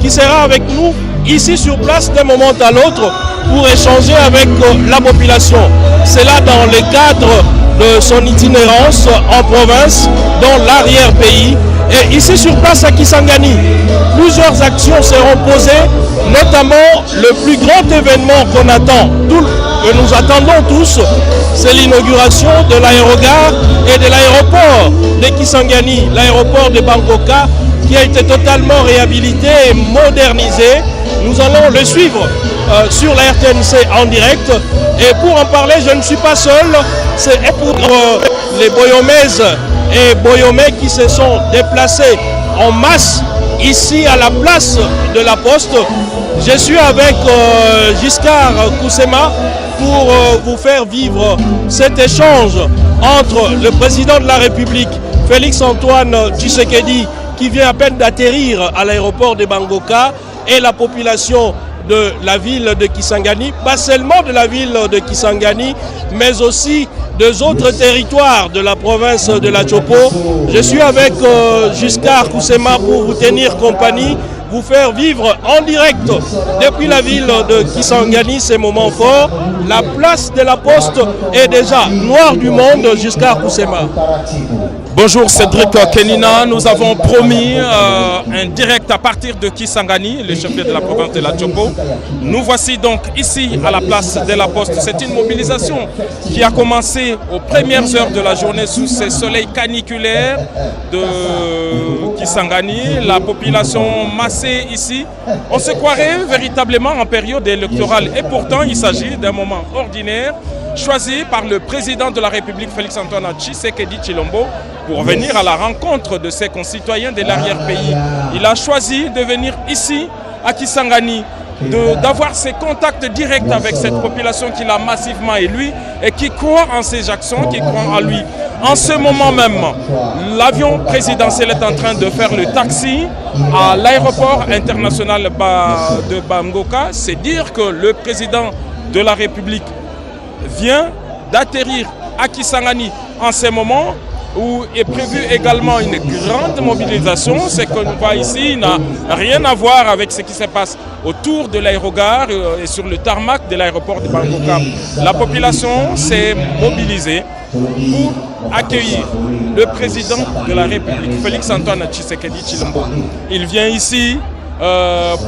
qui sera avec nous ici sur place d'un moment à l'autre pour échanger avec la population. C'est là dans le cadre de son itinérance en province, dans l'arrière-pays. Et ici sur place à Kisangani, plusieurs actions seront posées, notamment le plus grand événement qu'on attend, que nous attendons tous, c'est l'inauguration de l'aérogare et de l'aéroport de Kisangani, l'aéroport de Bangoka, qui a été totalement réhabilité et modernisé. Nous allons le suivre sur la RTNC en direct. Et pour en parler, je ne suis pas seul, c'est pour les Boyomaises et Boyomais qui se sont déplacés en masse ici à la place de la Poste. Je suis avec Giscard Koussema pour vous faire vivre cet échange entre le président de la République, Félix-Antoine Tshisekedi, qui vient à peine d'atterrir à l'aéroport de Bangoka, et la population de la ville de Kisangani, pas seulement de la ville de Kisangani, mais aussi des autres territoires de la province de la Chopo. Je suis avec Giscard Koussema pour vous tenir compagnie, vous faire vivre en direct depuis la ville de Kisangani ces moments forts. La place de la Poste est déjà noire du monde. Giscard Koussema. Bonjour Cédric Kenina, nous avons promis un direct à partir de Kisangani, le chef-lieu de la province de la Chopo. Nous voici donc ici à la place de la Poste. C'est une mobilisation qui a commencé aux premières heures de la journée sous ces soleils caniculaires de Kisangani. La population massée ici, on se croirait véritablement en période électorale et pourtant il s'agit d'un moment ordinaire choisi par le président de la République Félix-Antoine Tshisekedi Tshilombo pour venir à la rencontre de ses concitoyens de l'arrière-pays. Il a choisi de venir ici à Kisangani, d'avoir ces contacts directs avec cette population qu'il a massivement élue et qui croit en ses actions, qui croit en lui. En ce moment même, l'avion présidentiel est en train de faire le taxi à l'aéroport international de Bangoka. C'est dire que le président de la République vient d'atterrir à Kisangani en ce moment où est prévue également une grande mobilisation. Ce qu'on voit ici n'a rien à voir avec ce qui se passe autour de l'aérogare et sur le tarmac de l'aéroport de Bangoka. La population s'est mobilisée pour accueillir le président de la République, Félix-Antoine Tshisekedi Tshilombo. Il vient ici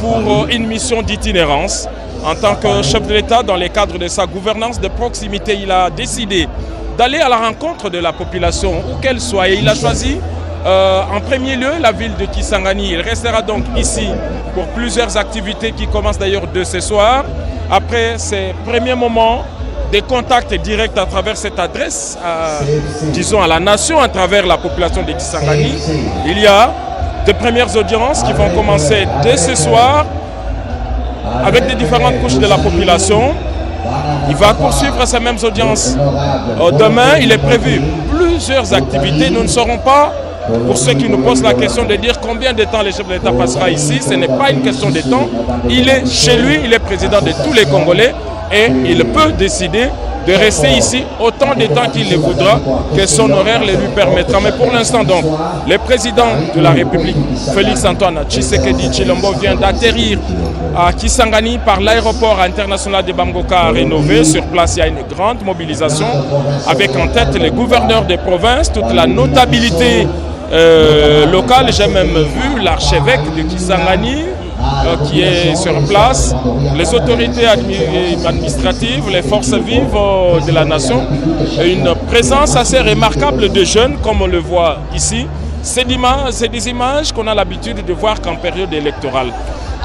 pour une mission d'itinérance. En tant que chef de l'État, dans le cadre de sa gouvernance de proximité, il a décidé d'aller à la rencontre de la population, où qu'elle soit. Et il a choisi en premier lieu la ville de Kisangani. Il restera donc ici pour plusieurs activités qui commencent d'ailleurs de ce soir. Après ces premiers moments, des contacts directs à travers cette adresse, disons à la nation, à travers la population de Kisangani. Il y a de premières audiences qui vont commencer dès ce soir avec les différentes couches de la population. Il va poursuivre ces mêmes audiences. Demain, il est prévu plusieurs activités. Nous ne saurons pas, pour ceux qui nous posent la question de dire combien de temps le chef de l'État passera ici. Ce n'est pas une question de temps. Il est chez lui, il est président de tous les Congolais et il peut décider de rester ici autant de temps qu'il le voudra, que son horaire le lui permettra. Mais pour l'instant, donc, le président de la République, Félix-Antoine Tshisekedi Tshilombo, vient d'atterrir à Kisangani par l'aéroport international de Bangoka rénové. Sur place, il y a une grande mobilisation avec en tête les gouverneurs des provinces, toute la notabilité locale. J'ai même vu l'archevêque de Kisangani qui est sur place, les autorités administratives, les forces vives de la nation, une présence assez remarquable de jeunes comme on le voit ici. C'est des images qu'on a l'habitude de voir qu'en période électorale.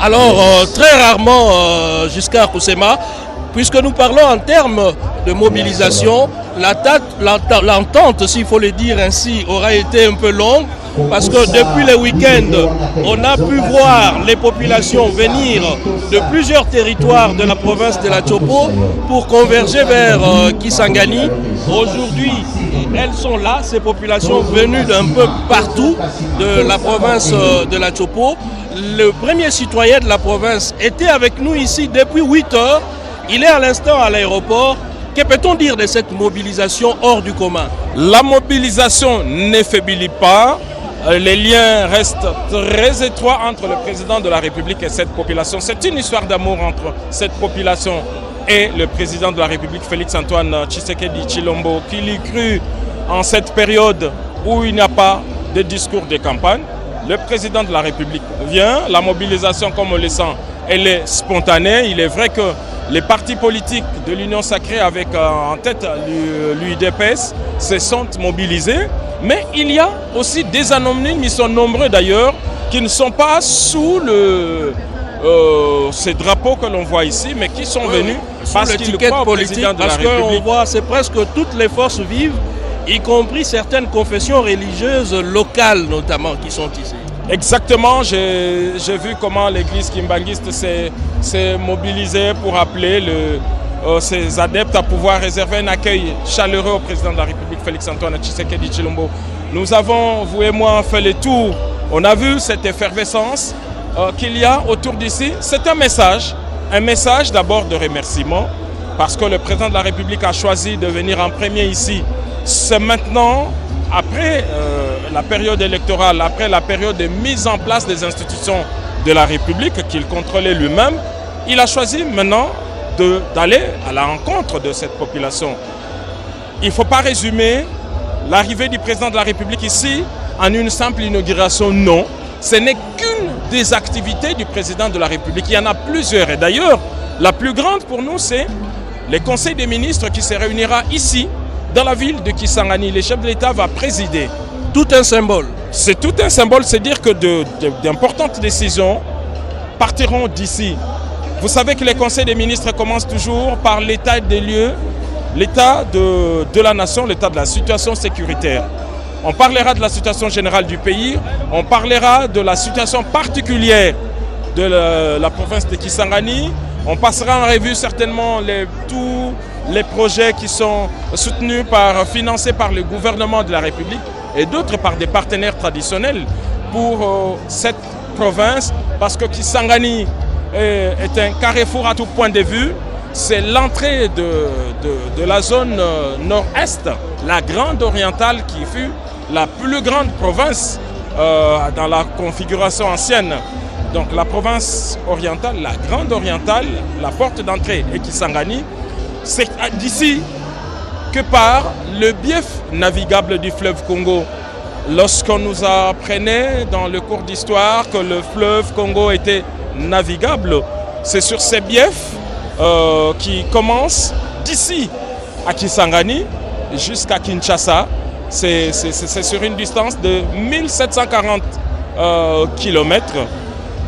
Alors, très rarement, Giscard Koussema, puisque nous parlons en termes de mobilisation, l'entente, s'il faut le dire ainsi, aura été un peu longue, parce que depuis le week-end, on a pu voir les populations venir de plusieurs territoires de la province de la Chopo pour converger vers Kisangani. Aujourd'hui, elles sont là, ces populations venues d'un peu partout de la province de la Chopo. Le premier citoyen de la province était avec nous ici depuis 8 heures. Il est à l'instant à l'aéroport. Que peut-on dire de cette mobilisation hors du commun? La mobilisation ne faiblit pas. Les liens restent très étroits entre le président de la République et cette population. C'est une histoire d'amour entre cette population et le président de la République, Félix-Antoine Tshisekedi Tshilombo, qui l'y crut en cette période où il n'y a pas de discours de campagne. Le président de la République vient, la mobilisation, comme on le sent, elle est spontanée. Il est vrai que les partis politiques de l'Union sacrée avec en tête l'UDPS se sont mobilisés, mais il y a aussi des anonymes, ils sont nombreux d'ailleurs, qui ne sont pas sous ces drapeaux que l'on voit ici, mais qui sont venus parce qu'ils croient au président de la République. Parce qu'on voit, c'est presque toutes les forces vives, y compris certaines confessions religieuses locales notamment, qui sont ici. Exactement, j'ai vu comment l'église kimbanguiste s'est mobilisée pour appeler ses adeptes à pouvoir réserver un accueil chaleureux au président de la République, Félix-Antoine Tshisekedi Tshilombo. Nous avons, vous et moi, fait le tour. On a vu cette effervescence qu'il y a autour d'ici. C'est un message d'abord de remerciement, parce que le président de la République a choisi de venir en premier ici. C'est maintenant, après la période électorale, après la période de mise en place des institutions de la République qu'il contrôlait lui-même, il a choisi maintenant d'aller à la rencontre de cette population. Il ne faut pas résumer l'arrivée du président de la République ici en une simple inauguration, non. Ce n'est qu'une des activités du président de la République. Il y en a plusieurs. Et d'ailleurs, la plus grande pour nous, c'est le Conseil des ministres qui se réunira ici, dans la ville de Kisangani. Le chef de l'État va présider. Tout un symbole. C'est tout un symbole, c'est dire que d'importantes décisions partiront d'ici. Vous savez que les conseils des ministres commencent toujours par l'état des lieux, l'état de la nation, l'état de la situation sécuritaire. On parlera de la situation générale du pays, on parlera de la situation particulière de la province de Kisangani, on passera en revue certainement tous les projets qui sont soutenus financés par le gouvernement de la République et d'autres par des partenaires traditionnels pour cette province, parce que Kisangani est un carrefour à tout point de vue. C'est l'entrée de la zone nord-est, la Grande Orientale, qui fut la plus grande province dans la configuration ancienne. Donc la province orientale, la Grande Orientale, la porte d'entrée est Kisangani. C'est d'ici que part le bief navigable du fleuve Congo. Lorsqu'on nous apprenait dans le cours d'histoire que le fleuve Congo était navigable, c'est sur ces biefs qui commencent d'ici à Kisangani jusqu'à Kinshasa. C'est sur une distance de 1740 km.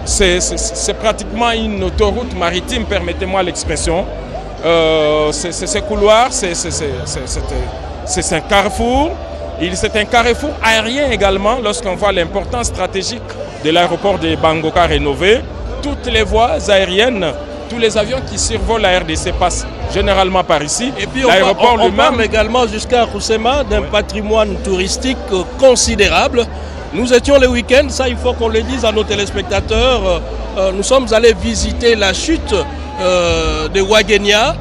C'est pratiquement une autoroute maritime, permettez-moi l'expression. Ces couloirs, c'est un carrefour. C'est un carrefour aérien également, lorsqu'on voit l'importance stratégique de l'aéroport de Bangoka rénové. Toutes les voies aériennes, tous les avions qui survolent la RDC passent généralement par ici. Et puis on parle également jusqu'à Roussema d'un patrimoine touristique considérable. Nous étions le week-end, ça il faut qu'on le dise à nos téléspectateurs. Nous sommes allés visiter la chute de Ouagenia,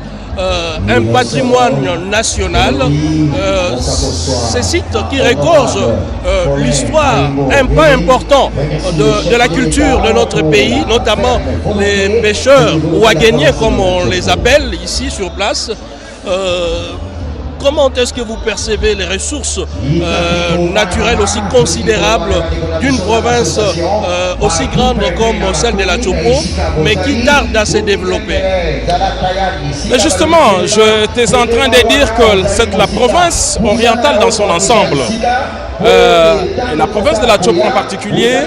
un patrimoine national. Ces sites qui regorgent l'histoire, un pas important de la culture de notre pays, notamment les pêcheurs ouagéniens comme on les appelle ici sur place. Comment est-ce que vous percevez les ressources naturelles aussi considérables d'une province aussi grande comme celle de la Chopo, mais qui tarde à se développer? Mais justement, j'étais en train de dire que c'est la province orientale dans son ensemble. Et la province de la Chopo en particulier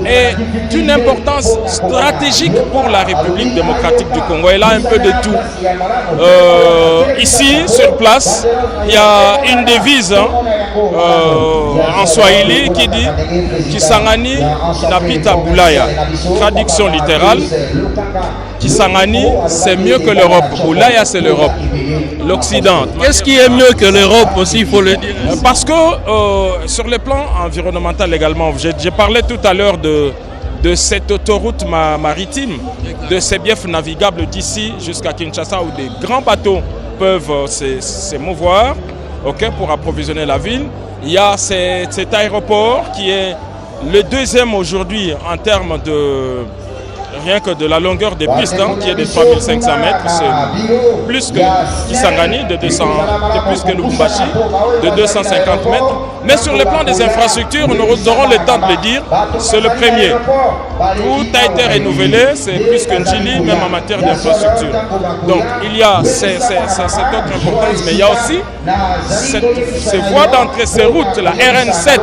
est d'une importance stratégique pour la République démocratique du Congo. Elle a un peu de tout. Ici, sur place, il y a une devise en Swahili qui dit Kisangani Kinapita Boulaya. Traduction littérale, Kisangani, c'est mieux que l'Europe. Boulaya, c'est l'Europe, l'Occident. Qu'est-ce qui est mieux que l'Europe aussi, il faut le dire? Parce que sur le plan environnemental également, j'ai parlé tout à l'heure de cette autoroute maritime, de ces biefs navigables d'ici jusqu'à Kinshasa où des grands bateaux peuvent se mouvoir pour approvisionner la ville. Il y a cet aéroport qui est le deuxième aujourd'hui en termes de rien que de la longueur des pistes, qui est de 3500 mètres. C'est plus que Kisangani, c'est plus que Lubumbashi, de 250 mètres. Mais sur le plan des infrastructures, nous aurons le temps de le dire, c'est le premier. Tout a été renouvelé, c'est plus qu'un Chili, même en matière d'infrastructure. Donc il y a cette autre importance, mais il y a aussi ces voies d'entrée, ces routes, la RN7,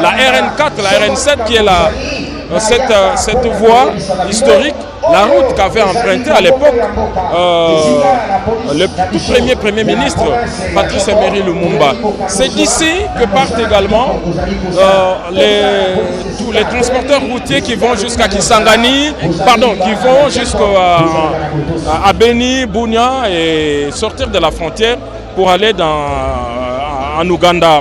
la RN4, la RN7 qui est cette voie historique, la route qu'avait empruntée à l'époque le tout premier ministre Patrice Emery Lumumba. C'est d'ici que partent également tous les transporteurs routiers qui vont jusqu'à Kisangani, qui vont jusqu'à Beni, Bunia et sortir de la frontière pour aller en Ouganda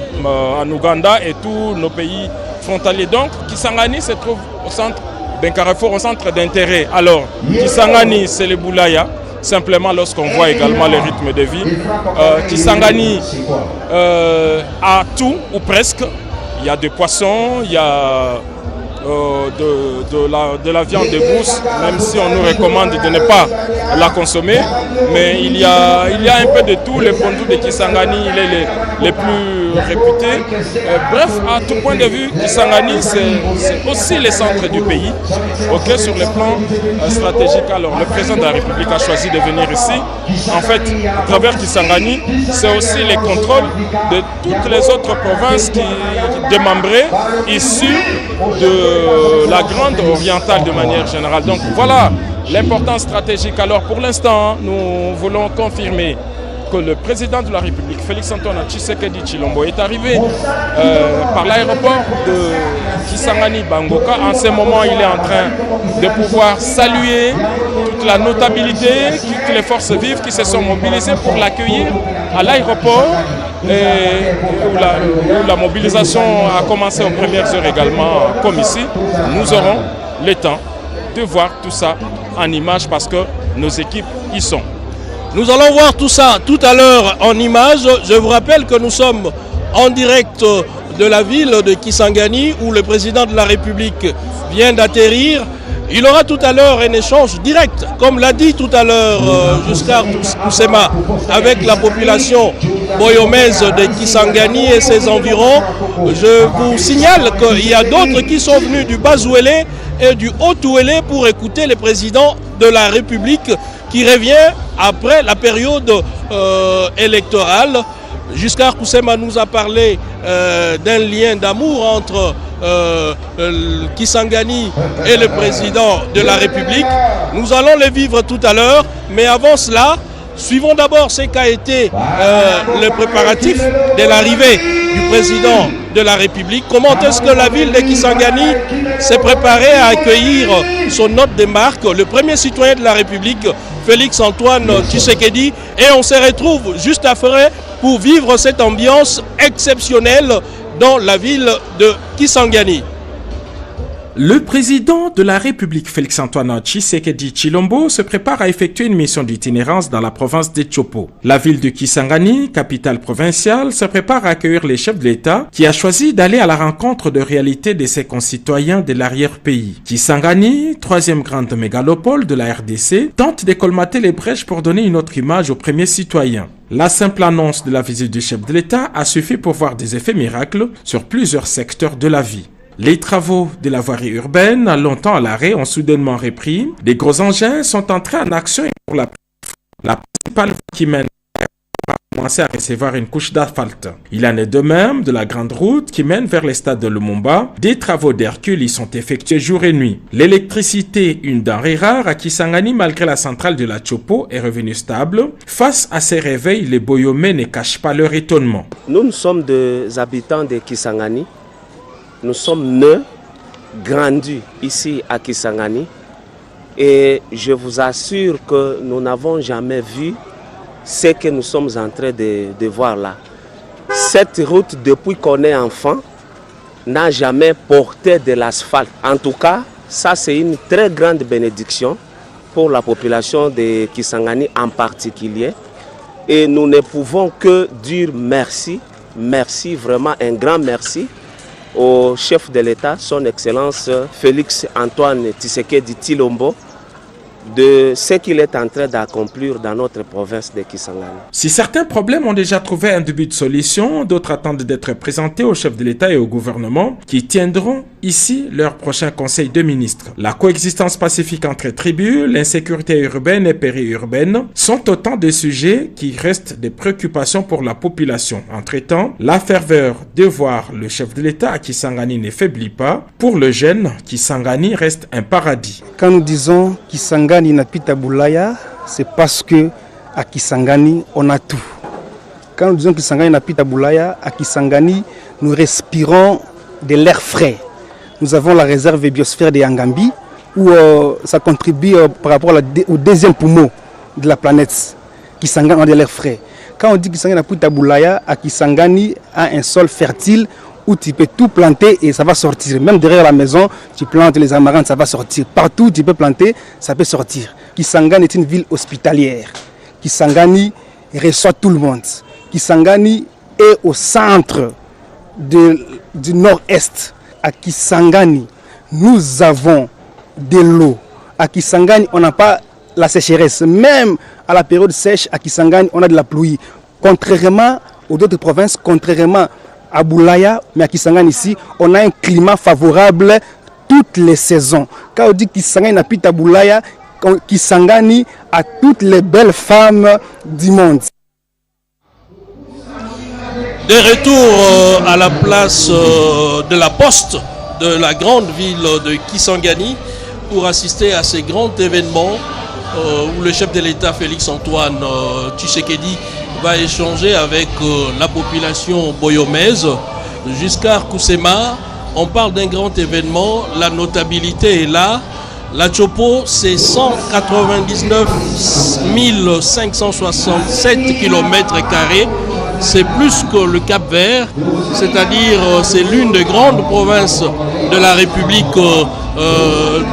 et tous nos pays frontaliers. Donc Kisangani se trouve au centre d'un carrefour, au centre d'intérêt. Alors Kisangani, c'est le Boulaya, simplement lorsqu'on voit également les rythmes de vie. Kisangani a tout ou presque. Il y a des poissons, il y a de la viande de brousse, même si on nous recommande de ne pas la consommer. Mais il y a un peu de tout. Le pondou de Kisangani, il est les plus réputés. Bref, à tout point de vue, Kisangani, c'est aussi le centre du pays. Sur le plan stratégique, alors le président de la République a choisi de venir ici. En fait, à travers Kisangani, c'est aussi les contrôles de toutes les autres provinces qui démembrées, issues de la grande orientale de manière générale. Donc voilà l'importance stratégique. Alors pour l'instant, nous voulons confirmer que le président de la République, Félix-Antoine Tshisekedi Tshilombo, est arrivé par l'aéroport de Kisangani Bangoka. En ce moment, il est en train de pouvoir saluer toute la notabilité, toutes les forces vives qui se sont mobilisées pour l'accueillir à l'aéroport, où la mobilisation a commencé aux premières heures également, comme ici. Nous aurons le temps de voir tout ça en images parce que nos équipes y sont. Nous allons voir tout ça tout à l'heure en images. Je vous rappelle que nous sommes en direct de la ville de Kisangani où le président de la République vient d'atterrir. Il aura tout à l'heure un échange direct, comme l'a dit tout à l'heure Giscard Koussema, avec la population boyomaise de Kisangani et ses environs. Je vous signale qu'il y a d'autres qui sont venus du Bas-Ouélé et du Haut-Ouélé pour écouter le président de la République qui revient après la période électorale. Giscard Koussema nous a parlé d'un lien d'amour entre Kisangani et le président de la République. Nous allons le vivre tout à l'heure, mais avant cela, suivons d'abord ce qu'a été le préparatif de l'arrivée du président de la République. Comment est-ce que la ville de Kisangani s'est préparée à accueillir son hôte de marque, le premier citoyen de la République, Félix-Antoine Tshisekedi, et on se retrouve juste après pour vivre cette ambiance exceptionnelle dans la ville de Kisangani. Le président de la République Félix-Antoine Tshisekedi Tshilombo se prépare à effectuer une mission d'itinérance dans la province de Tshopo. La ville de Kisangani, capitale provinciale, se prépare à accueillir les chefs de l'État qui a choisi d'aller à la rencontre de réalité de ses concitoyens de l'arrière-pays. Kisangani, troisième grande mégalopole de la RDC, tente de colmater les brèches pour donner une autre image aux premiers citoyens. La simple annonce de la visite du chef de l'État a suffi pour voir des effets miracles sur plusieurs secteurs de la vie. Les travaux de la voirie urbaine, longtemps à l'arrêt, ont soudainement repris. Des gros engins sont entrés en action et pour la principale voie qui mène a commencé à recevoir une couche d'asphalte. Il en est de même de la grande route qui mène vers les stades de Lumumba. Des travaux d'Hercule y sont effectués jour et nuit. L'électricité, une denrée rare à Kisangani malgré la centrale de la Tshopo, est revenue stable. Face à ces réveils, les Boyomais ne cachent pas leur étonnement. Nous sommes des habitants de Kisangani. Nous sommes nés, grandis ici à Kisangani et je vous assure que nous n'avons jamais vu ce que nous sommes en train de voir là. Cette route, depuis qu'on est enfant, n'a jamais porté de l'asphalte. En tout cas, ça c'est une très grande bénédiction pour la population de Kisangani en particulier. Et nous ne pouvons que dire merci merci, vraiment un grand merci au chef de l'État, son Excellence Félix Antoine Tshisekedi Tshilombo, de ce qu'il est en train d'accomplir dans notre province de Kisangani. Si certains problèmes ont déjà trouvé un début de solution, d'autres attendent d'être présentés au chef de l'État et au gouvernement qui tiendront ici leur prochain conseil de ministres. La coexistence pacifique entre tribus, l'insécurité urbaine et périurbaine sont autant de sujets qui restent des préoccupations pour la population. Entre-temps, la ferveur de voir le chef de l'État à Kisangani ne faiblit pas. Pour le jeune, Kisangani reste un paradis. Quand nous disons Kisangani Napita Boulaya, c'est parce que à Kisangani, on a tout. Quand nous disons Kisangani Napita Boulaya, à Kisangani, nous respirons de l'air frais. Nous avons la réserve biosphère de Yangambi, où ça contribue par rapport au deuxième poumon de la planète. Kisangani a de l'air frais. Quand on dit Kisangani Napita Boulaya, à Kisangani a un sol fertile où tu peux tout planter et ça va sortir. Même derrière la maison, tu plantes les amarantes, ça va sortir. Partout où tu peux planter, ça peut sortir. Kisangani est une ville hospitalière. Kisangani reçoit tout le monde. Kisangani est au centre du nord-est. À Kisangani, nous avons de l'eau. À Kisangani, on n'a pas la sécheresse. Même à la période sèche, à Kisangani, on a de la pluie. Contrairement aux autres provinces, contrairement à Boulaya, mais à Kisangani ici, on a un climat favorable toutes les saisons. Quand on dit Kisangani Napita Boulaya, Kisangani a toutes les belles femmes du monde. De retour à la place de la poste de la grande ville de Kisangani pour assister à ces grands événements où le chef de l'État Félix Antoine Tshisekedi va échanger avec la population boyomaise jusqu'à Kusema. On parle d'un grand événement, la notabilité est là. La Tchopo, c'est 199 567 km². C'est plus que le Cap-Vert, c'est-à-dire c'est l'une des grandes provinces de la République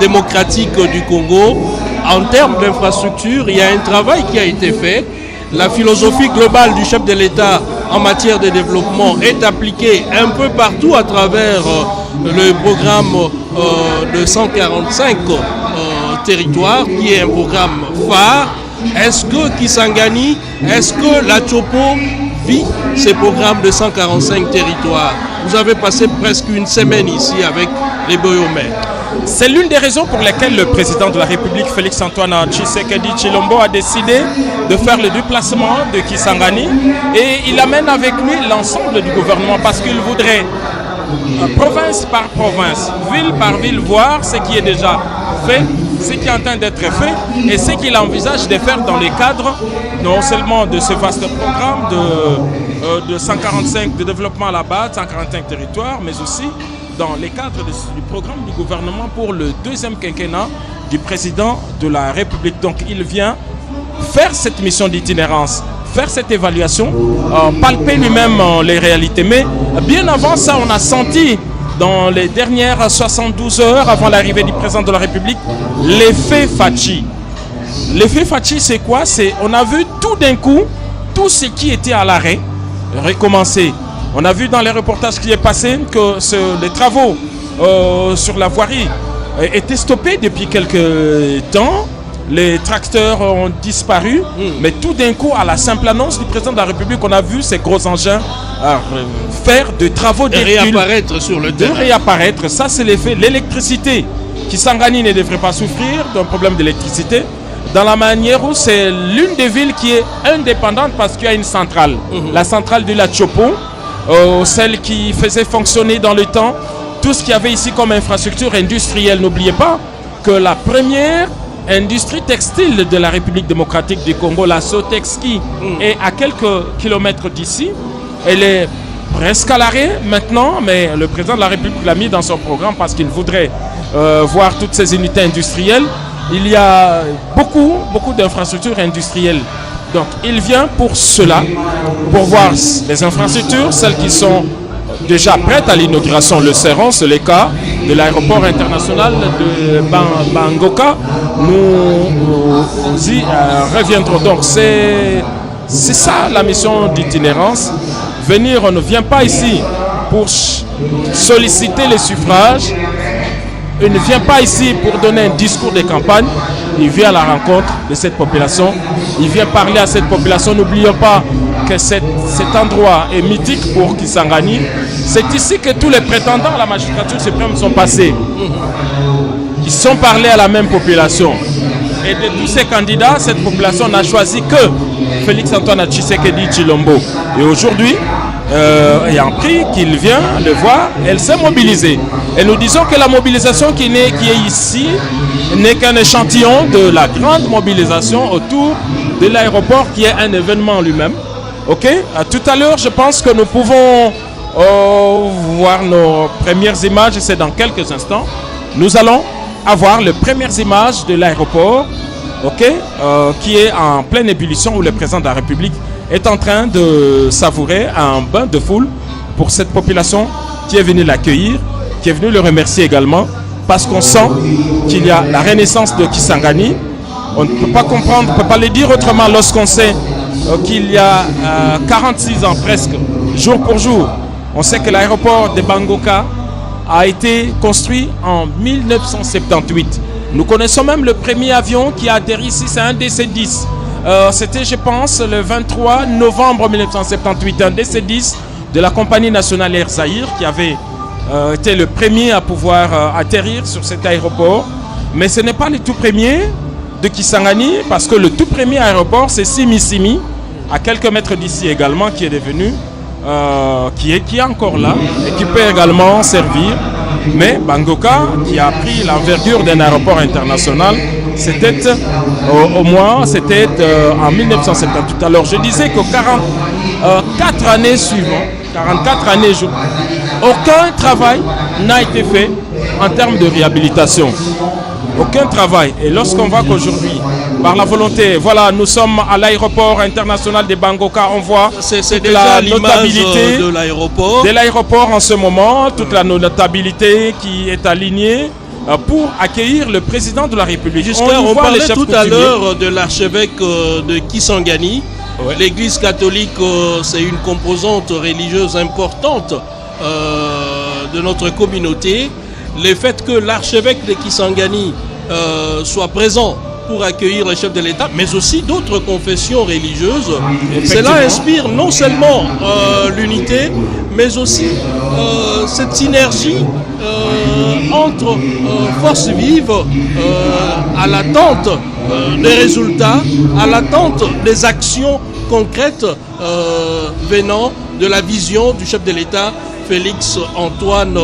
démocratique du Congo. En termes d'infrastructure, il y a un travail qui a été fait. La philosophie globale du chef de l'État en matière de développement est appliquée un peu partout à travers le programme de 145 territoires, qui est un programme phare. Est-ce que Kisangani, est-ce que la Tchopo vit ces programmes de 145 territoires? Vous avez passé presque une semaine ici avec les Boyomais. C'est l'une des raisons pour lesquelles le président de la République, Félix Antoine Tshisekedi Tshilombo, a décidé de faire le déplacement de Kisangani et il amène avec lui l'ensemble du gouvernement parce qu'il voudrait, province par province, ville par ville, voir ce qui est déjà fait, ce qui est en train d'être fait et ce qu'il envisage de faire dans les cadres non seulement de ce vaste programme de 145 de développement à la base, 145 territoires, mais aussi dans les cadres du programme du gouvernement pour le deuxième quinquennat du président de la République. Donc il vient faire cette mission d'itinérance, faire cette évaluation, palper lui-même les réalités. Mais bien avant ça, on a senti dans les dernières 72 heures avant l'arrivée du président de la République l'effet Fachi. L'effet Fachi, c'est quoi? On a vu tout d'un coup tout ce qui était à l'arrêt recommencer. On a vu dans les reportages qui est passé que les travaux sur la voirie étaient stoppés depuis quelques temps. Les tracteurs ont disparu, mais tout d'un coup, à la simple annonce du président de la République, on a vu ces gros engins faire de travaux de réapparaître sur le terrain. De réapparaître, ça c'est l'effet. L'électricité, Kisangani ne devrait pas souffrir d'un problème d'électricité, dans la manière où c'est l'une des villes qui est indépendante parce qu'il y a une centrale. La centrale de la Tchopo, celle qui faisait fonctionner dans le temps tout ce qu'il y avait ici comme infrastructure industrielle. N'oubliez pas que la première industrie textile de la République démocratique du Congo, la Sotexki, est à quelques kilomètres d'ici. Elle est presque à l'arrêt maintenant, mais le président de la République l'a mis dans son programme parce qu'il voudrait voir toutes ces unités industrielles. Il y a beaucoup d'infrastructures industrielles. Donc il vient pour cela, pour voir les infrastructures, celles qui sont déjà prêtes à l'inauguration le seront, c'est le cas de l'aéroport international de Bangoka. Nous y reviendrons. Donc c'est ça la mission d'itinérance, on ne vient pas ici pour solliciter les suffrages. Il ne vient pas ici pour donner un discours de campagne. Il vient à la rencontre de cette population. Il vient parler à cette population. N'oublions pas que cet endroit est mythique pour Kisangani. C'est ici que tous les prétendants à la magistrature suprême sont passés. Ils sont parlés à la même population. Et de tous ces candidats, cette population n'a choisi que Félix-Antoine Tshisekedi Tshilombo. Et aujourd'hui, ayant pris qu'il vient le voir, elle s'est mobilisée. Et nous disons que la mobilisation qui est ici n'est qu'un échantillon de la grande mobilisation autour de l'aéroport qui est un événement lui-même. Ok? Tout à l'heure, je pense que nous pouvons voir nos premières images, et c'est dans quelques instants. Nous allons avoir les premières images de l'aéroport, qui est en pleine ébullition, où le président de la République est en train de savourer un bain de foule pour cette population qui est venue l'accueillir, qui est venue le remercier également, parce qu'on sent qu'il y a la renaissance de Kisangani. On ne peut pas comprendre, on ne peut pas le dire autrement lorsqu'on sait qu'il y a 46 ans presque, jour pour jour, on sait que l'aéroport de Bangoka a été construit en 1978. Nous connaissons même le premier avion qui a atterri ici, c'est un DC-10. C'était, je pense, le 23 novembre 1978, un DC-10 de la compagnie nationale Air Zahir qui avait été le premier à pouvoir atterrir sur cet aéroport. Mais ce n'est pas le tout premier de Kisangani, parce que le tout premier aéroport, c'est Simi, à quelques mètres d'ici également, qui est devenu, qui est encore là et qui peut également servir. Mais Bangoka, qui a pris l'envergure d'un aéroport international, c'était au moins en 1978. Alors je disais que 44 années suivantes, 44 années, aucun travail n'a été fait en termes de réhabilitation. Aucun travail. Et lorsqu'on voit qu'aujourd'hui, par la volonté, voilà, nous sommes à l'aéroport international de Bangoka, on voit c'est la déjà notabilité de l'aéroport en ce moment, toute la notabilité qui est alignée pour accueillir le président de la République. On parlait tout à l'heure de l'archevêque de Kisangani. Ouais. L'église catholique, c'est une composante religieuse importante de notre communauté. Le fait que l'archevêque de Kisangani soit présent pour accueillir le chef de l'État, mais aussi d'autres confessions religieuses, cela inspire non seulement l'unité, mais aussi cette synergie entre forces vives à l'attente des résultats, à l'attente des actions concrètes venant de la vision du chef de l'État, Félix-Antoine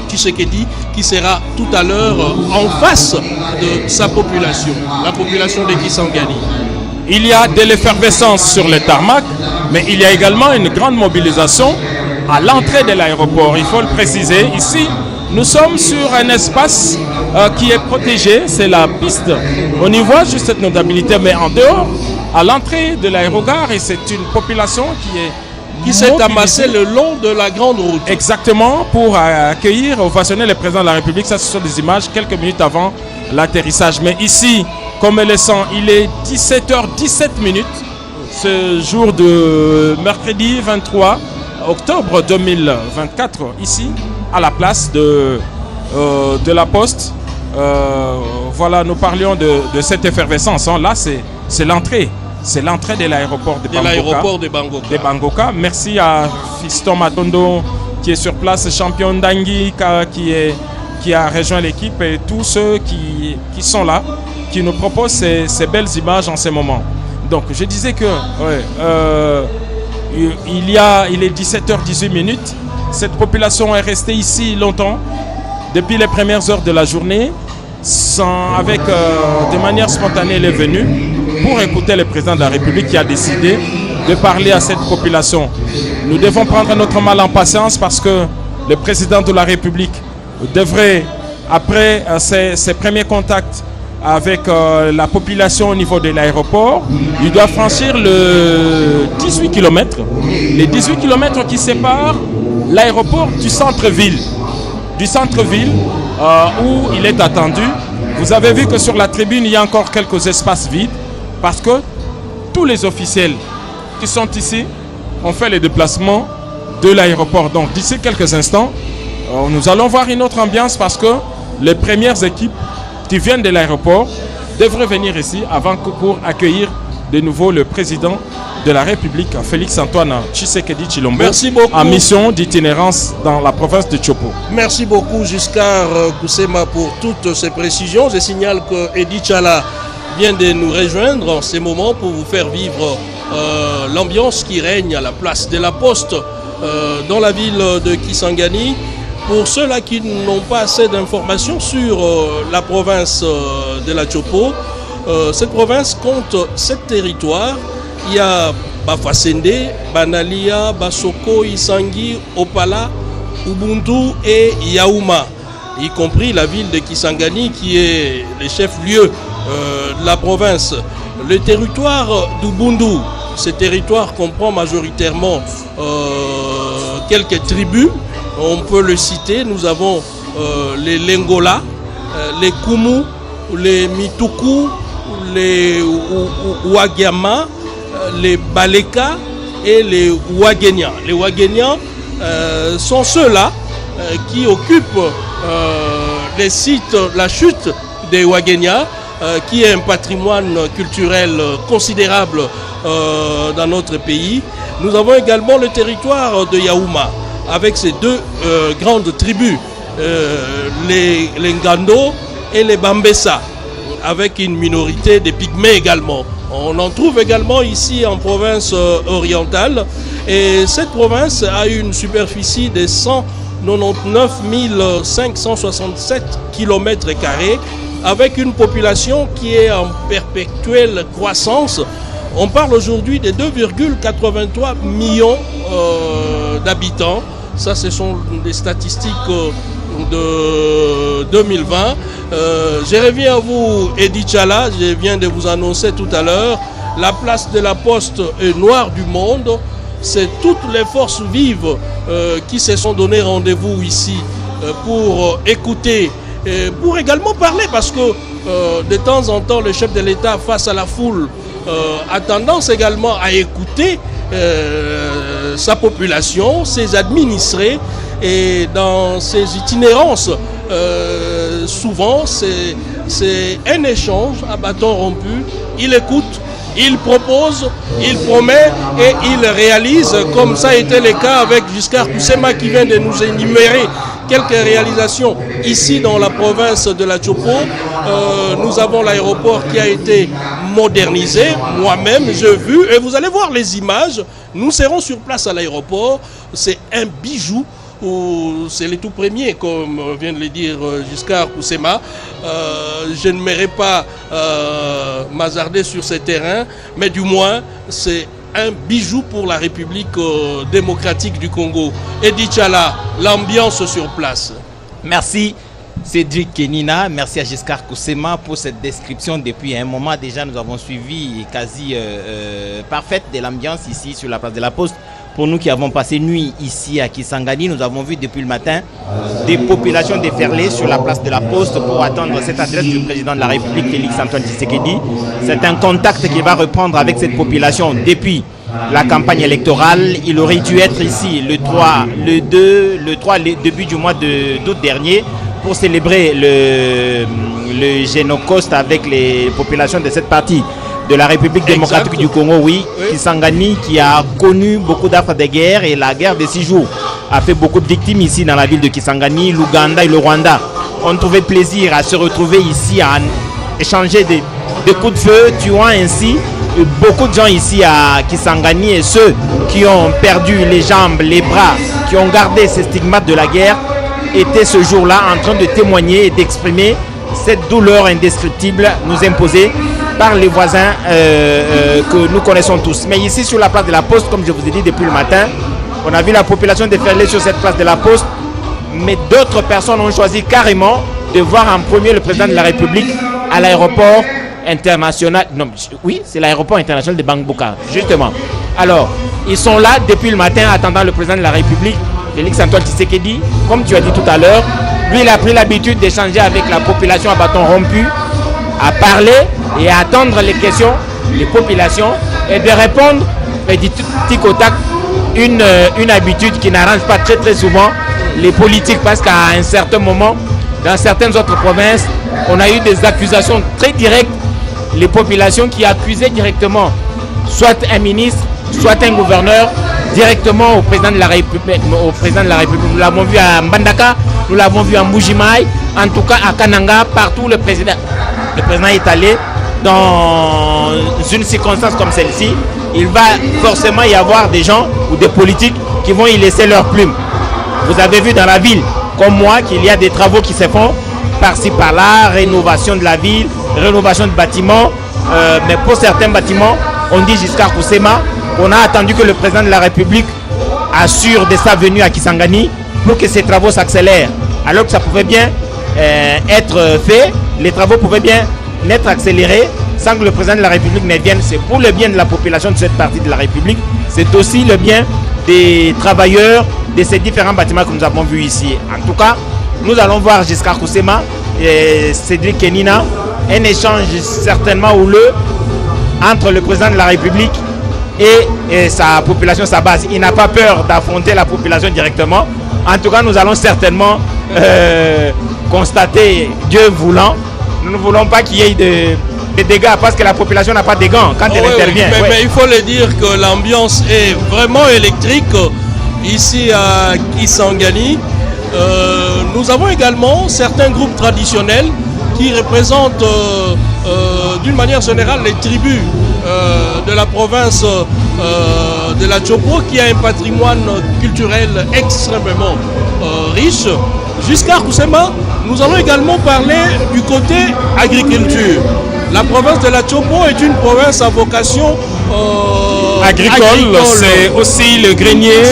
Tshisekedi, qui sera tout à l'heure en face de sa population, la population de Kisangani. Il y a de l'effervescence sur le tarmac, mais il y a également une grande mobilisation à l'entrée de l'aéroport. Il faut le préciser. Ici, nous sommes sur un espace qui est protégé, c'est la piste. On y voit juste cette notabilité, mais en dehors, à l'entrée de l'aérogare, et c'est une population qui s'est amassée le long de la grande route. Exactement, pour accueillir, ovationner le président de la République. Ça, ce sont des images quelques minutes avant l'atterrissage. Mais ici, comme elle le sent, il est 17h17 ce jour de mercredi 23 octobre 2024, ici, à la place de la Poste. Voilà, nous parlions de cette effervescence. Hein. Là, c'est l'entrée. C'est l'entrée de l'aéroport de Bangoka. Merci à Fiston Matondo qui est sur place, champion d'Angui qui a rejoint l'équipe et tous ceux qui sont là, qui nous proposent ces belles images en ce moment. Donc je disais que il est 17h18. Cette population est restée ici longtemps, depuis les premières heures de la journée, de manière spontanée, elle est venue pour écouter le président de la République qui a décidé de parler à cette population. Nous devons prendre notre mal en patience parce que le président de la République devrait, après ses premiers contacts avec la population au niveau de l'aéroport, il doit franchir les 18 km qui séparent l'aéroport du centre-ville. Où il est attendu. Vous avez vu que sur la tribune, il y a encore quelques espaces vides parce que tous les officiels qui sont ici ont fait les déplacements de l'aéroport. Donc d'ici quelques instants, nous allons voir une autre ambiance parce que les premières équipes qui viennent de l'aéroport devraient venir ici avant que pour accueillir de nouveau le président de la République, Félix-Antoine Tshisekedi Tshilombo, merci beaucoup, en mission d'itinérance dans la province de Tshopo. Merci beaucoup Giscard Koussema pour toutes ces précisions. Je signale que Edi Tchala vient de nous rejoindre en ces moments pour vous faire vivre l'ambiance qui règne à la place de la Poste dans la ville de Kisangani. Pour ceux-là qui n'ont pas assez d'informations sur la province de la Tshopo, cette province compte 7 territoires. Il y a Bafasende, Banalia, Basoko, Isangi, Opala, Ubuntu et Yaouma, y compris la ville de Kisangani qui est le chef-lieu de la province. Le territoire d'Ubuntu, ce territoire comprend majoritairement quelques tribus. On peut le citer, nous avons les Lengola, les Kumu, les Mituku, les Ouagiama, les Baleka et les Ouagenia. Les Ouagenia sont ceux-là qui occupent les sites, la chute des Ouagenia, qui est un patrimoine culturel considérable dans notre pays. Nous avons également le territoire de Yaouma, avec ces deux grandes tribus, les Ngando et les Bambessa, avec une minorité des Pygmées également. On en trouve également ici en province orientale. Et cette province a une superficie de 199 567 km², avec une population qui est en perpétuelle croissance. On parle aujourd'hui de 2,83 millions d'habitants. Ça, ce sont des statistiques de 2020. Je reviens à vous, Edi Tchala. Je viens de vous annoncer tout à l'heure. La place de la Poste est noire du monde. C'est toutes les forces vives qui se sont donné rendez-vous ici pour écouter, pour également parler, parce que de temps en temps, le chef de l'État, face à la foule, a tendance également à écouter sa population, ses administrés, et dans ses itinérances, souvent c'est un échange à bâton rompu. Il écoute, il propose, il promet et il réalise, comme ça a été le cas avec Giscard Koussema qui vient de nous énumérer quelques réalisations ici dans la province de la Tshopo. Nous avons l'aéroport qui a été modernisé. Moi-même, j'ai vu, et vous allez voir les images. Nous serons sur place à l'aéroport. C'est un bijou. C'est le tout premier, comme vient de le dire Giscard Koussema. Je ne m'aimerais pas m'hasarder sur ces terrains, mais du moins, c'est un bijou pour la République démocratique du Congo. Edi Tchala, l'ambiance sur place. Merci Cédric Kenina, merci à Giscard Koussema pour cette description. Depuis un moment déjà, nous avons suivi quasi parfaite de l'ambiance ici sur la place de la Poste. Pour nous qui avons passé nuit ici à Kisangani, nous avons vu depuis le matin des populations déferler sur la place de la Poste pour attendre cette adresse du président de la République, Félix-Antoine Tshisekedi. C'est un contact qu'il va reprendre avec cette population depuis la campagne électorale. Il aurait dû être ici le 3, le début du mois d'août dernier pour célébrer le Génocoste avec les populations de cette partie de la République démocratique du Congo, oui. Kisangani qui a connu beaucoup d'affres de guerre, et la guerre de 6 jours a fait beaucoup de victimes ici dans la ville de Kisangani. L'Ouganda et le Rwanda ont trouvé plaisir à se retrouver ici, à échanger des coups de feu, tuant ainsi beaucoup de gens ici à Kisangani, et ceux qui ont perdu les jambes, les bras, qui ont gardé ces stigmates de la guerre, étaient ce jour-là en train de témoigner et d'exprimer cette douleur indescriptible nous imposée par les voisins que nous connaissons tous. Mais ici sur la place de la Poste, comme je vous ai dit depuis le matin, on a vu la population déferler sur cette place de la Poste, mais d'autres personnes ont choisi carrément de voir en premier le président de la République à l'aéroport international. Non, oui, c'est l'aéroport international de Bangboka, justement. Alors, ils sont là depuis le matin attendant le président de la République, Félix-Antoine Tshisekedi. Comme tu as dit tout à l'heure, lui il a pris l'habitude d'échanger avec la population à bâton rompu, à parler et à attendre les questions des populations et de répondre et du tic au tac une habitude qui n'arrange pas très souvent les politiques, parce qu'à un certain moment, dans certaines autres provinces, on a eu des accusations très directes, les populations qui accusaient directement soit un ministre, soit un gouverneur, directement au président de la République. Nous l'avons vu à Mbandaka, nous l'avons vu à Mbujimaï, en tout cas à Kananga, partout le président est allé dans une circonstance comme celle-ci. Il va forcément y avoir des gens ou des politiques qui vont y laisser leur plume. Vous avez vu dans la ville, comme moi, qu'il y a des travaux qui se font par-ci par-là, rénovation de la ville, rénovation de bâtiments. Mais pour certains bâtiments, on dit Giscard Koussema, on a attendu que le président de la République assure de sa venue à Kisangani pour que ces travaux s'accélèrent. Alors que ça pouvait bien être fait, les travaux pouvaient bien être accélérés sans que le président de la République ne vienne. C'est pour le bien de la population de cette partie de la République. C'est aussi le bien des travailleurs de ces différents bâtiments que nous avons vus ici. En tout cas, nous allons voir Giscard Koussema et Cédric Kenina, un échange certainement houleux entre le président de la République et sa population, sa base. Il n'a pas peur d'affronter la population directement. En tout cas, nous allons certainement constater, Dieu voulant, nous ne voulons pas qu'il y ait de dégâts, parce que la population n'a pas de gants quand elle intervient. Mais il faut le dire que l'ambiance est vraiment électrique ici à Kisangani. Nous avons également certains groupes traditionnels qui représentent d'une manière générale les tribus de la province de la Tchopo, qui a un patrimoine culturel extrêmement riche. Giscard Koussema, nous allons également parler du côté agriculture. La province de la Tchopo est une province à vocation agricole. C'est aussi le grenier.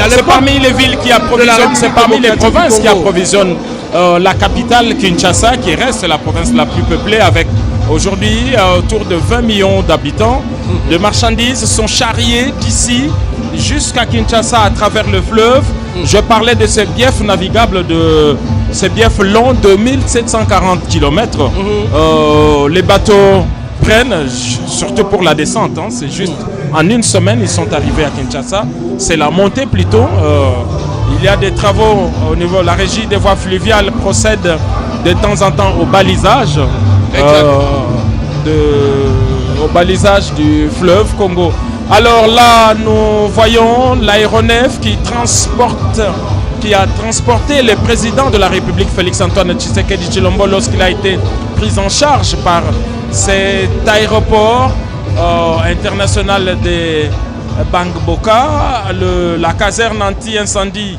C'est parmi les villes qui approvisionnent, c'est parmi les provinces qui approvisionnent la capitale Kinshasa, qui reste la province la plus peuplée, avec aujourd'hui autour de 20 millions d'habitants. Les marchandises sont charriées d'ici jusqu'à Kinshasa à travers le fleuve. Je parlais de ces biefs navigables, de ces biefs longs de 1740 km. Les bateaux prennent, surtout pour la descente, hein, c'est juste en une semaine ils sont arrivés à Kinshasa. C'est la montée plutôt. Il y a des travaux au niveau de la régie des voies fluviales, procède de temps en temps au balisage, au balisage du fleuve Congo. Alors là, nous voyons l'aéronef qui a transporté le président de la République, Félix-Antoine Tshisekedi Tshilombo, lorsqu'il a été pris en charge par cet aéroport international de Bangboka. La caserne anti-incendie,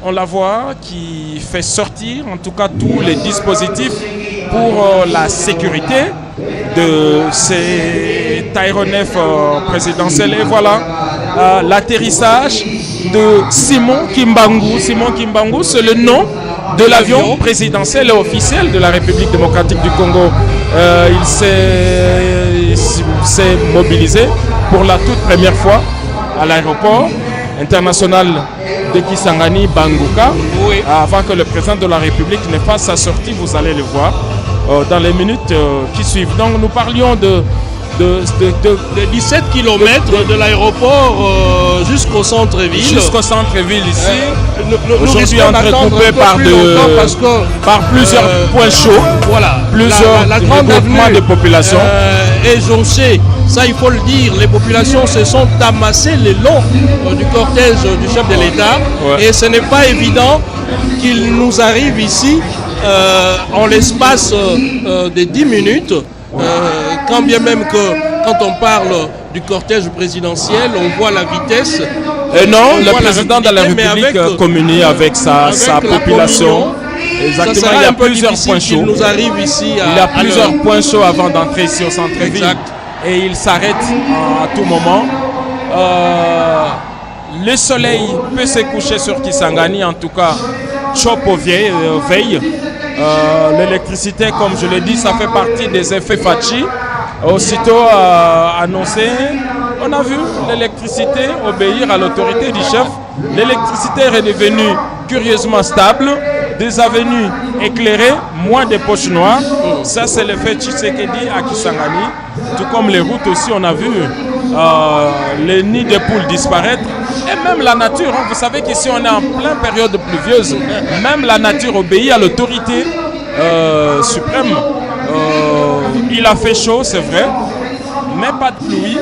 on la voit, qui fait sortir en tout cas tous les dispositifs pour la sécurité de cet aéronef présidentiel. Et voilà l'atterrissage de Simon Kimbangu. Simon Kimbangu, c'est le nom de l'avion présidentiel et officiel de la République démocratique du Congo. Il s'est mobilisé pour la toute première fois à l'aéroport international de Kisangani Banguka, avant que le président de la République ne fasse sa sortie. Vous allez le voir dans les minutes qui suivent. Donc nous parlions de 17 km de l'aéroport jusqu'au centre-ville. Jusqu'au centre-ville ici. Aujourd'hui entrecoupé par plusieurs points chauds. Voilà. Plusieurs la grande avenue de population. Et jonchée, ça il faut le dire, les populations se sont amassées le long du cortège du chef de l'État. Et ce n'est pas évident qu'il nous arrive ici en l'espace de 10 minutes. Quand bien même que quand on parle du cortège présidentiel, on voit la vitesse. Et non, le président de la République communie avec sa population. Exactement, il y a plusieurs points chauds. Nous arrive ici il y a plusieurs points chauds avant d'entrer ici au centre-ville. Et il s'arrête à tout moment. Le soleil peut se coucher sur Kisangani, en tout cas, Tchopo veille. L'électricité, comme je l'ai dit, ça fait partie des effets Fachi. Aussitôt annoncé, on a vu l'électricité obéir à l'autorité du chef. L'électricité est redevenue curieusement stable, des avenues éclairées, moins de poches noires. Ça, c'est l'effet Tshisekedi à Kisangani. Tout comme les routes aussi, on a vu les nids de poules disparaître et même la nature. Hein. Vous savez qu'ici on est en pleine période pluvieuse. Même la nature obéit à l'autorité suprême. Il a fait chaud, c'est vrai, mais pas de pluie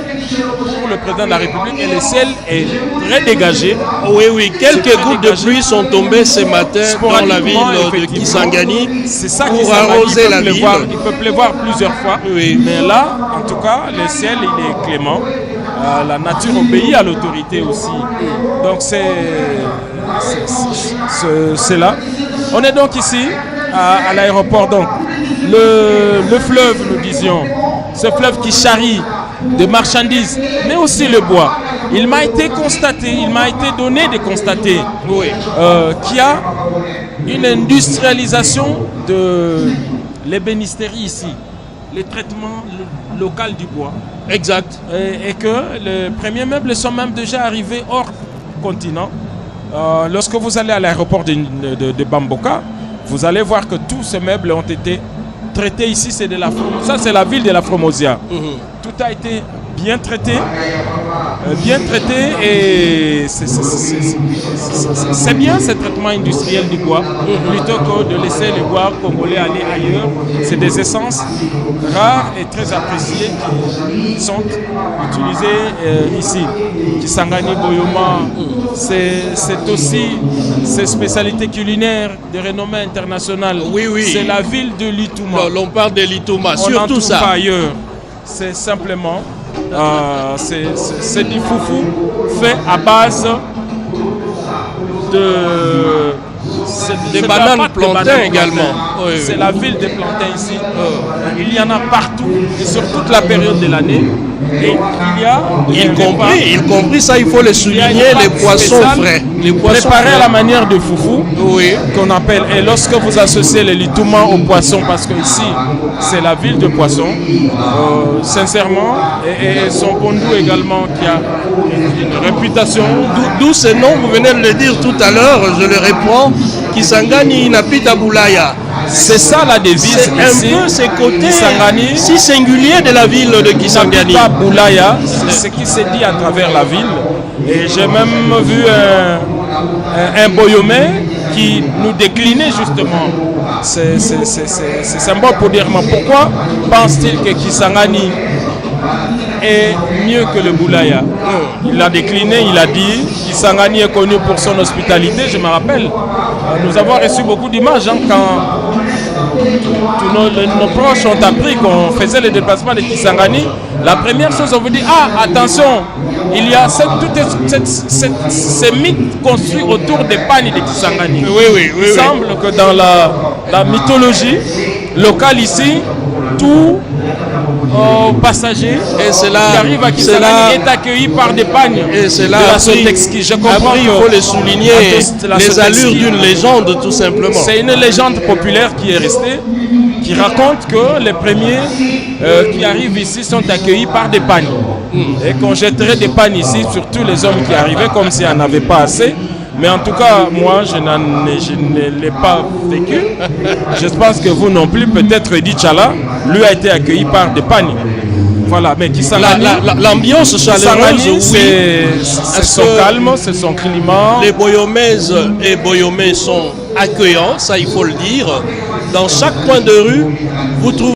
pour le président de la République et le ciel est très dégagé. Oui, quelques gouttes de pluie sont tombées ce matin dans la ville de Kisangani. C'est ça pour arroser la ville. Il peut pleuvoir plusieurs fois, mais là, en tout cas, le ciel il est clément. La nature obéit à l'autorité aussi. Donc c'est là. On est donc ici à l'aéroport. Donc le fleuve, nous disions, ce fleuve qui charrie de marchandises, mais aussi le bois. Il m'a été constaté, il m'a été donné de constater qu'il y a une industrialisation de l'ébénisterie ici, les traitements locaux du bois. Exact. Et que les premiers meubles sont même déjà arrivés hors continent. Lorsque vous allez à l'aéroport de Bamboka, vous allez voir que tous ces meubles ont été traités ici. C'est de la ça, c'est la ville de la Fromosia. Tout a été bien traité et c'est bien ce traitement industriel du bois, plutôt que de laisser les bois congolais aller ailleurs. C'est des essences rares et très appréciées qui sont utilisées ici. Kisangani Boyoma, c'est aussi ces spécialités culinaires de renommée internationale. C'est la ville de l'Itouma. L'on parle de l'Itouma, surtout ça. Pas ailleurs. C'est simplement c'est du foufou fait à base des bananes plantains également. C'est la ville des plantains ici. Il y en a partout, et sur toute la période de l'année. Et il y a, y compris ça, il faut le souligner, les poissons frais. Les poissons préparés à la manière de foufou, qu'on appelle. Et lorsque vous associez les litoumans aux poissons, parce que ici, c'est la ville de poissons, sincèrement, et son Pondou également, qui a une réputation. D'où ce nom, vous venez de le dire tout à l'heure, je le reprends, Kisangani Napita Boulaya. C'est ça la devise. C'est un peu ces côtés si singuliers de la ville de Kisangani. Napita Boulaya, c'est ce qui s'est dit à travers la ville. Et j'ai même vu un Boyomé qui nous déclinait justement. C'est symbole pour dire, mais pourquoi pense-t-il que Kisangani est mieux que le Boulaya? Il l'a décliné, il a dit Kisangani est connu pour son hospitalité. Je me rappelle, nous avons reçu beaucoup d'images quand tous nos proches ont appris qu'on faisait le déplacement de Kisangani. La première chose, on vous dit, attention, il y a ces mythes construits autour des pagnes de Kisangani. Il semble que dans la mythologie locale ici, tout passager qui arrive à Kisangani est accueilli par des pagnes. Et c'est là, je comprends il faut le souligner, les allures d'une légende tout simplement. C'est une légende populaire qui est restée, qui raconte que les premiers qui arrivent ici sont accueillis par des pagnes. Et qu'on jetterait des pagnes ici sur tous les hommes qui arrivaient comme s'il n'y en avait pas assez. Mais en tout cas, moi, je ne l'ai pas vécu. Je pense que vous non plus. Peut-être Eddy Tchala, lui, a été accueilli par des pagnes. Voilà, mais Kisangani, l'ambiance chaleureuse, c'est son calme, c'est son climat. Les Boyomaises et Boyomais sont accueillants, ça il faut le dire. Dans chaque coin de rue, vous trouvez